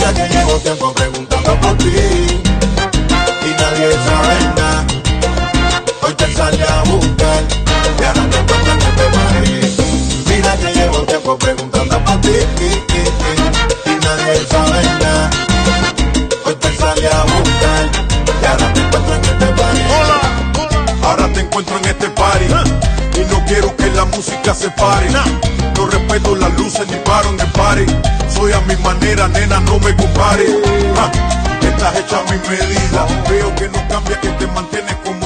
Mira que llevo tiempo preguntando por ti y nadie sabe nada. Hoy te salí a buscar y ahora te encuentro en este party. Mira que llevo tiempo preguntando por ti y nadie sabe nada. Hoy te salí a buscar y ahora te encuentro en este party. Ahora te encuentro en este party y no quiero que la música se pare. No respeto las luces ni paro en el party. Soy a mi manera, nena, no me compare. Estás hecha a mi medida. Veo que no cambia, que te mantienes conmigo.